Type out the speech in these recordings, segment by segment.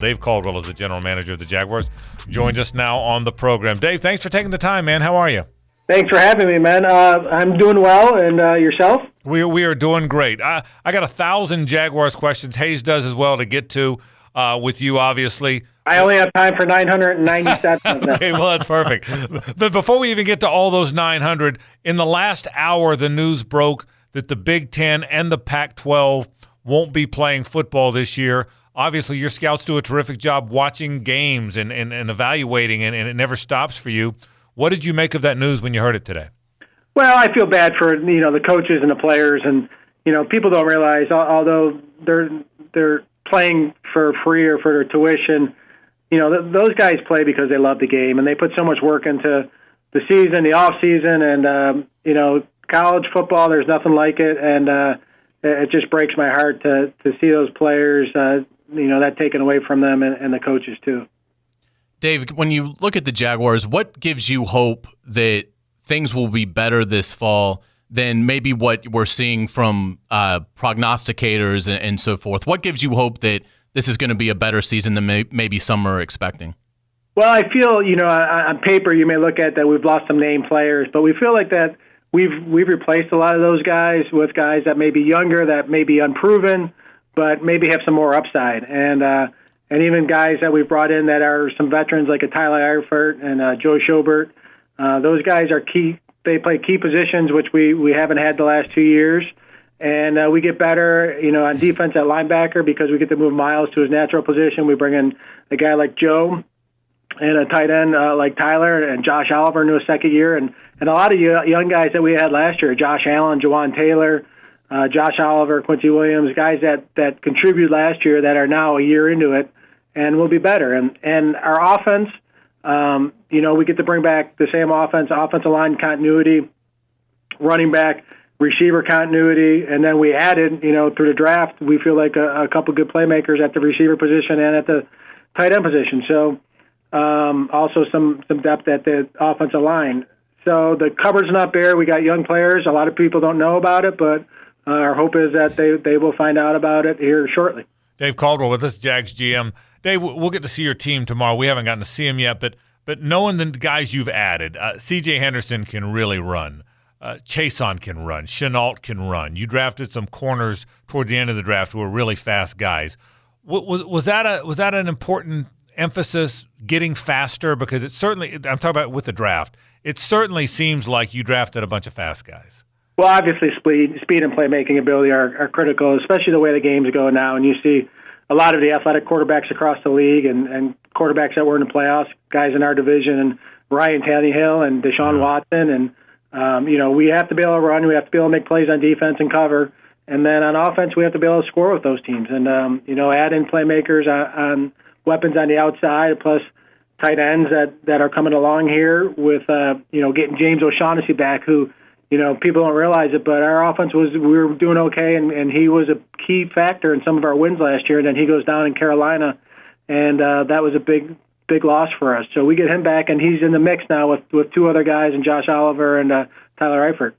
Dave Caldwell is the general manager of the Jaguars. Joins us now on the program. Dave, thanks for taking the time, man. How are you? Thanks for having me, man. I'm doing well, and yourself? We are doing great. I got 1,000 Jaguars questions. Hayes does as well to get to with you, obviously. I only have time for 997 of them. Okay, well, that's perfect. But before we even get to all those 900, in the last hour, the news broke that the Big Ten and the Pac-12 won't be playing football this year. Obviously, your scouts do a terrific job watching games and evaluating, and it never stops for you. What did you make of that news when you heard it today? Well, I feel bad for the coaches and the players, and people don't realize, although they're playing for free or for their tuition, those guys play because they love the game, and they put so much work into the season, the off season, and college football. There's nothing like it, and it just breaks my heart to see those players. That taken away from them and the coaches too. Dave, when you look at the Jaguars, what gives you hope that things will be better this fall than maybe what we're seeing from prognosticators and so forth? What gives you hope that this is going to be a better season than maybe some are expecting? Well, I feel, on paper you may look at that we've lost some name players, but we feel like that we've replaced a lot of those guys with guys that may be younger, that may be unproven, but maybe have some more upside. And even guys that we've brought in that are some veterans like a Tyler Eifert and Joe Schobert. Those guys are key. They play key positions, which we haven't had the last 2 years. And we get better, on defense at linebacker because we get to move Miles to his natural position. We bring in a guy like Joe and a tight end like Tyler and Josh Oliver into a second year. And a lot of young guys that we had last year, Josh Allen, Jawan Taylor, Josh Oliver, Quincy Williams, guys that contributed last year that are now a year into it and will be better. And our offense, we get to bring back the same offensive line continuity, running back, receiver continuity, and then we added, through the draft, we feel like a couple good playmakers at the receiver position and at the tight end position. So also some depth at the offensive line. So the cupboard's not bare. We got young players. A lot of people don't know about it, but our hope is that they will find out about it here shortly. Dave Caldwell with us, Jags GM. Dave, we'll get to see your team tomorrow. We haven't gotten to see him yet, but knowing the guys you've added, C.J. Henderson can really run. Chason can run. Chenault can run. You drafted some corners toward the end of the draft who were really fast guys. Was that an important emphasis, getting faster? Because it certainly, I'm talking about with the draft, it certainly seems like you drafted a bunch of fast guys. Well, obviously, speed and playmaking ability are critical, especially the way the games go now. And you see a lot of the athletic quarterbacks across the league and quarterbacks that were in the playoffs, guys in our division, and Ryan Tannehill and Deshaun Watson. And, we have to be able to run. We have to be able to make plays on defense and cover. And then on offense, we have to be able to score with those teams. And, add in playmakers on weapons on the outside, plus tight ends that are coming along here with, getting James O'Shaughnessy back, who, people don't realize it, but our offense we were doing okay, and he was a key factor in some of our wins last year. And then he goes down in Carolina, and that was a big loss for us. So we get him back, and he's in the mix now with two other guys, and Josh Oliver and Tyler Eifert.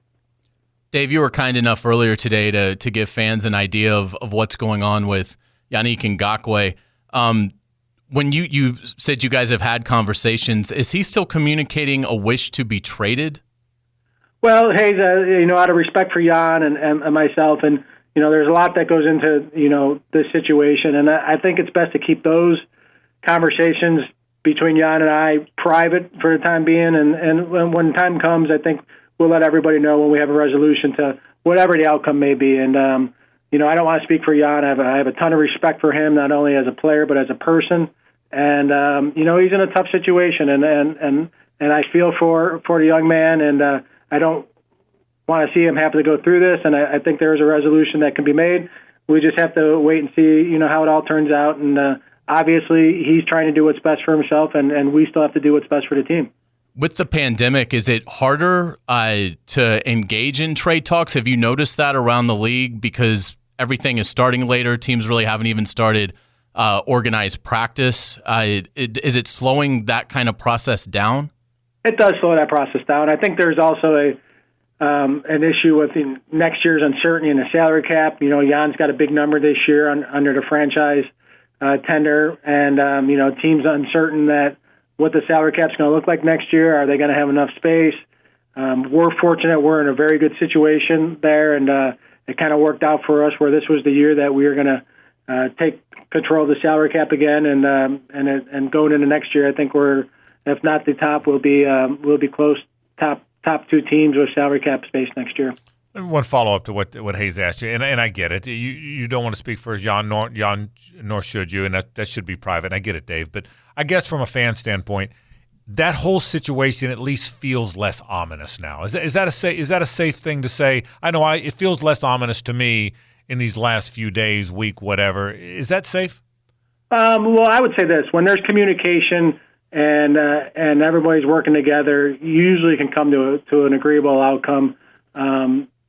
Dave, you were kind enough earlier today to give fans an idea of what's going on with Yannick Ngakoue. When you said you guys have had conversations, is he still communicating a wish to be traded? Well, Hayes, out of respect for Jan and myself, and there's a lot that goes into this situation, and I think it's best to keep those conversations between Jan and I private for the time being, and when time comes, I think we'll let everybody know when we have a resolution to whatever the outcome may be. And I don't want to speak for Jan. I have a ton of respect for him, not only as a player but as a person, and he's in a tough situation, and I feel for the young man, and I don't want to see him have to go through this, and I think there is a resolution that can be made. We just have to wait and see, how it all turns out. And obviously, he's trying to do what's best for himself, and we still have to do what's best for the team. With the pandemic, is it harder to engage in trade talks? Have you noticed that around the league? Because everything is starting later. Teams really haven't even started organized practice. Is it slowing that kind of process down? It does slow that process down. I think there's also an issue with next year's uncertainty in the salary cap. Jan's got a big number this year under the franchise tender, and teams uncertain that what the salary cap's going to look like next year. Are they going to have enough space? We're fortunate; we're in a very good situation there, and it kind of worked out for us where this was the year that we were going to take control of the salary cap again, and going into next year, I think we're, if not the top, we'll be close top two teams with salary cap space next year. One follow-up to what Hayes asked you, and I get it. You don't want to speak for Jan, nor should you, and that should be private. And I get it, Dave. But I guess from a fan standpoint, that whole situation at least feels less ominous now. Is that a safe thing to say? I know it feels less ominous to me in these last few days, week, whatever. Is that safe? Well, I would say this: when there's communication and everybody's working together, you usually can come to an agreeable outcome,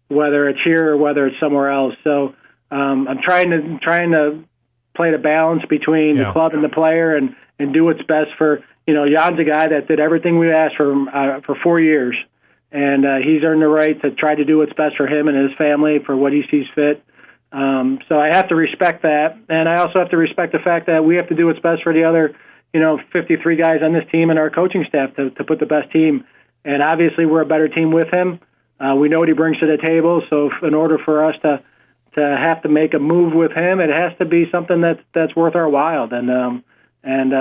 whether it's here or whether it's somewhere else. So I'm trying to play the balance between the club and the player, and do what's best for. Jan's a guy that did everything we asked for 4 years, and he's earned the right to try to do what's best for him and his family for what he sees fit. So I have to respect that, and I also have to respect the fact that we have to do what's best for the other, 53 guys on this team and our coaching staff to put the best team. And obviously, we're a better team with him. We know what he brings to the table. So in order for us to have to make a move with him, it has to be something that's worth our while. And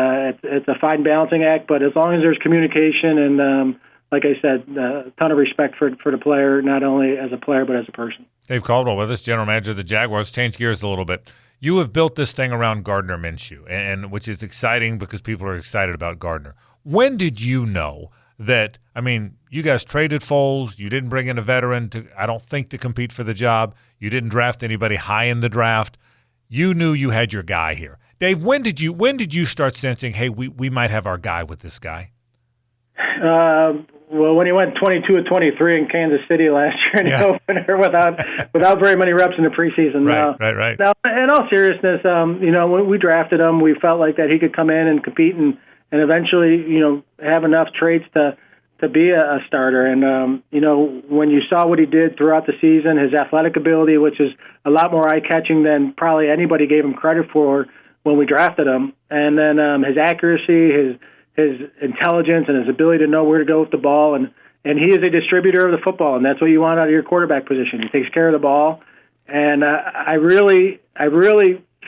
it's a fine balancing act. But as long as there's communication and, like I said, a ton of respect for the player, not only as a player but as a person. Dave Caldwell with us, general manager of the Jaguars. Change gears a little bit. You have built this thing around Gardner Minshew, and which is exciting because people are excited about Gardner. When did you know that? I mean, you guys traded Foles. You didn't bring in a veteran I don't think, to compete for the job. You didn't draft anybody high in the draft. You knew you had your guy here. Dave, when did you start sensing, hey, we might have our guy with this guy? Well, when he went 22-23 in Kansas City last year in the opener without very many reps in the preseason. Right. Now, in all seriousness, when we drafted him, we felt like that he could come in and compete and eventually, have enough traits to be a starter. And, when you saw what he did throughout the season, his athletic ability, which is a lot more eye-catching than probably anybody gave him credit for when we drafted him, and then his accuracy, his intelligence, and his ability to know where to go with the ball, and he is a distributor of the football, and that's what you want out of your quarterback position. He takes care of the ball, and I really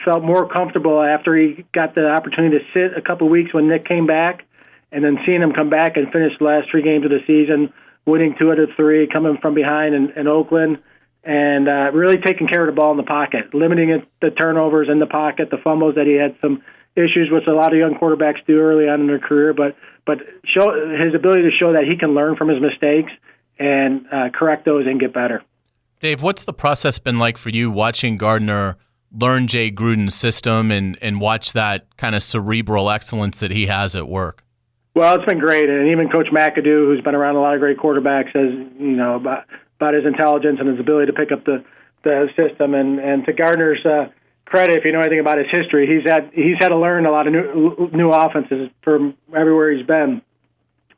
felt more comfortable after he got the opportunity to sit a couple weeks when Nick came back, and then seeing him come back and finish the last 3 games of the season, winning 2 out of 3, coming from behind in Oakland, and really taking care of the ball in the pocket, limiting the turnovers in the pocket, the fumbles that he had some issues, which a lot of young quarterbacks do early on in their career, but show his ability to show that he can learn from his mistakes and correct those and get better. Dave, what's the process been like for you watching Gardner learn Jay Gruden's system and watch that kind of cerebral excellence that he has at work? Well, it's been great, and even Coach McAdoo, who's been around a lot of great quarterbacks, says about his intelligence and his ability to pick up the system. And to Gardner's credit, if you know anything about his history, he's had to learn a lot of new offenses from everywhere he's been,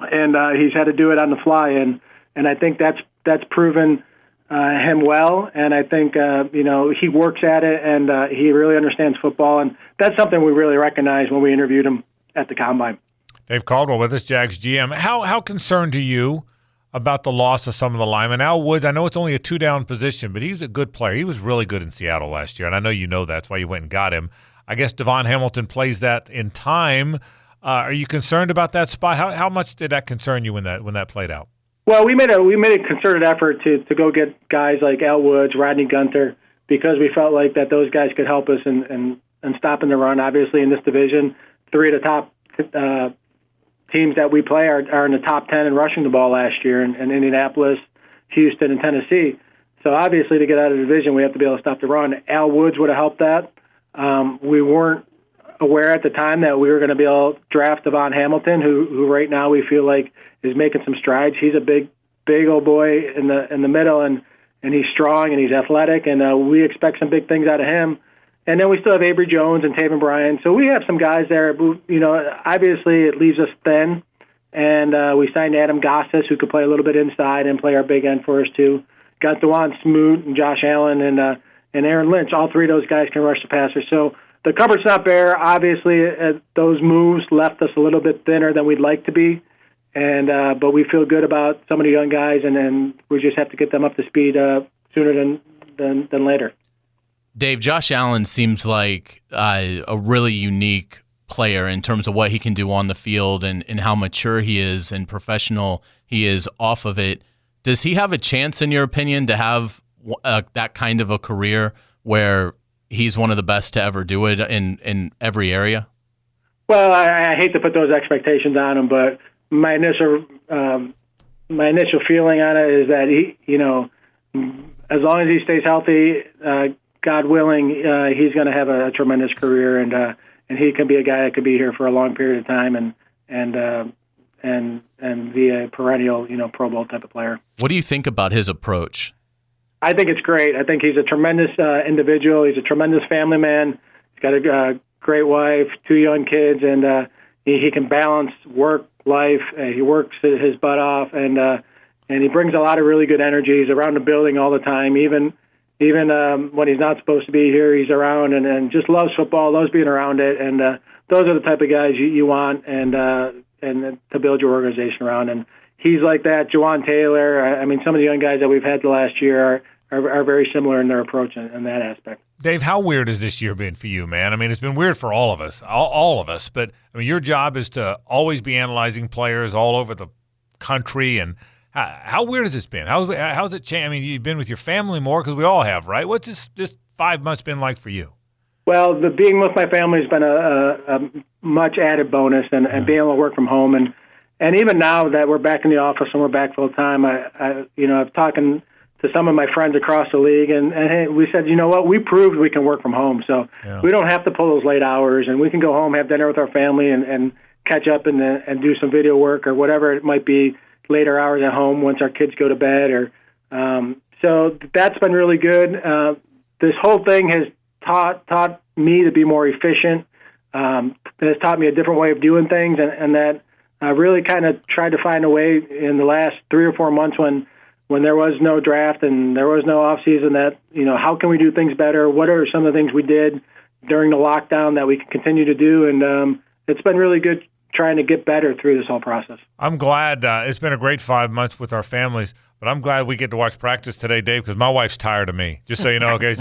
and he's had to do it on the fly. And I think that's proven him well. And I think he works at it, and he really understands football, and that's something we really recognized when we interviewed him at the Combine. Dave Caldwell with us, Jags GM. How concerned are you about the loss of some of the linemen? Al Woods, I know it's only a 2-down position, but he's a good player. He was really good in Seattle last year, and I know you know that's why you went and got him. I guess Devon Hamilton plays that in time. Are you concerned about that spot? How much did that concern you when that played out? Well, we made a concerted effort to go get guys like Al Woods, Rodney Gunter, because we felt like that those guys could help us in stopping the run. Obviously, in this division, 3 of the top teams that we play are in the top 10 in rushing the ball last year, in Indianapolis, Houston, and Tennessee. So obviously, to get out of the division, we have to be able to stop the run. Al Woods would have helped that. We weren't aware at the time that we were going to be able to draft Devon Hamilton, who right now we feel like is making some strides. He's a big old boy in the middle, and he's strong and he's athletic, and we expect some big things out of him. And then we still have Avery Jones and Taven Bryan. So we have some guys there. Obviously it leaves us thin. And we signed Adam Gossett, who could play a little bit inside and play our big end for us too. Got Dewan Smoot and Josh Allen and Aaron Lynch. All 3 of those guys can rush the passer. So the cupboard's not bare. Obviously, those moves left us a little bit thinner than we'd like to be, and but we feel good about some of the young guys, and then we just have to get them up to speed sooner than later. Dave, Josh Allen seems like a really unique player in terms of what he can do on the field and how mature he is and professional he is off of it. Does he have a chance, in your opinion, to have that kind of a career where he's one of the best to ever do it in every area? Well, I hate to put those expectations on him, but my initial feeling on it is that he, as long as he stays healthy, God willing, he's going to have a tremendous career, and he can be a guy that could be here for a long period of time and be a perennial, Pro Bowl type of player. What do you think about his approach? I think it's great. I think he's a tremendous individual. He's a tremendous family man. He's got a great wife, 2 young kids, and he can balance work, life. He works his butt off, and he brings a lot of really good energy. He's around the building all the time, even when he's not supposed to be here, he's around and just loves football, loves being around it. And those are the type of guys you want and to build your organization around. And he's like that. Juwan Taylor, I mean, some of the young guys that we've had the last year are very similar in their approach in that aspect. Dave, how weird has this year been for you, man? I mean, it's been weird for all of us, but I mean, your job is to always be analyzing players all over the country. And how weird has this been? How's it changed? I mean, you've been with your family more because we all have, right? What's this 5 months been like for you? Well, the being with my family has been a much added bonus, and being able to work from home, and even now that we're back in the office and we're back full time, I've talking to some of my friends across the league, and hey, we said, you know what, we proved we can work from home, so we don't have to pull those late hours, and we can go home, have dinner with our family, and catch up and do some video work or whatever it might be, later hours at home once our kids go to bed, or so that's been really good. This whole thing has taught me to be more efficient. It has taught me a different way of doing things, and that I really kind of tried to find a way in the last 3 or 4 months when there was no draft and there was no off season, that how can we do things better? What are some of the things we did during the lockdown that we can continue to do? And it's been really good trying to get better through this whole process. I'm glad. It's been a great 5 months with our families, but I'm glad we get to watch practice today, Dave, because my wife's tired of me, just so you know. Okay,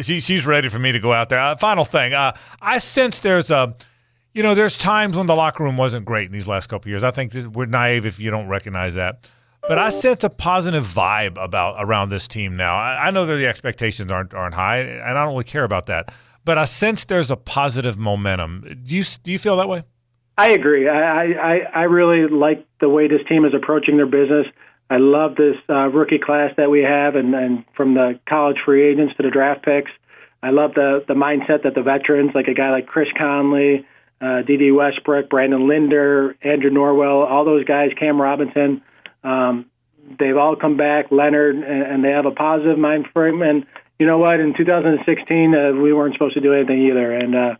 she's ready for me to go out there. Final thing, I sense there's times when the locker room wasn't great in these last couple of years. I think we're naive if you don't recognize that. But I sense a positive vibe around this team now. I know that the expectations aren't high, and I don't really care about that. But I sense there's a positive momentum. Do you feel that way? I agree. I really like the way this team is approaching their business. I love this rookie class that we have, and from the college free agents to the draft picks. I love the mindset that the veterans, like a guy like Chris Conley, D.D. Westbrook, Brandon Linder, Andrew Norwell, all those guys, Cam Robinson, they've all come back, Leonard, and they have a positive mind frame. And you know what? In 2016, we weren't supposed to do anything either. And,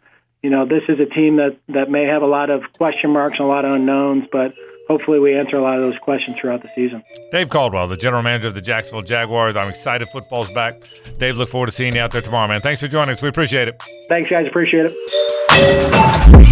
this is a team that may have a lot of question marks and a lot of unknowns, but hopefully we answer a lot of those questions throughout the season. Dave Caldwell, the general manager of the Jacksonville Jaguars. I'm excited football's back. Dave, look forward to seeing you out there tomorrow, man. Thanks for joining us. We appreciate it. Thanks, guys. Appreciate it.